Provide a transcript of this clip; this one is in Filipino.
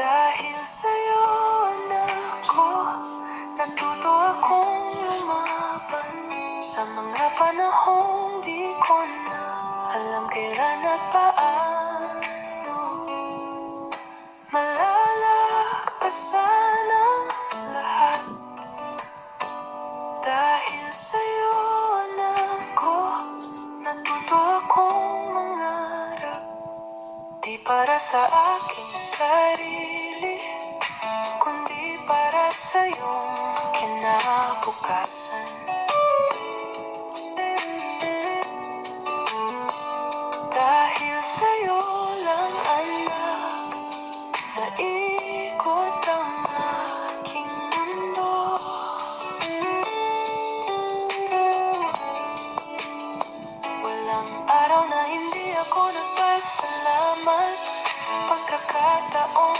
Dahil sa'yo, anak ko, natuto akong lumaban sa mga panahong di ko na alam kailan at paano malalagpasan ang lahat. Dahil sa'yo, anak ko, natuto akong mangarap. Di para sa aking sarili, kundi para sa iyong kinabukasan. Dahil sa'yo lang, anak, naikot ang aking mundo. Walang araw na hindi ako nagpasalamat sa pagkakataon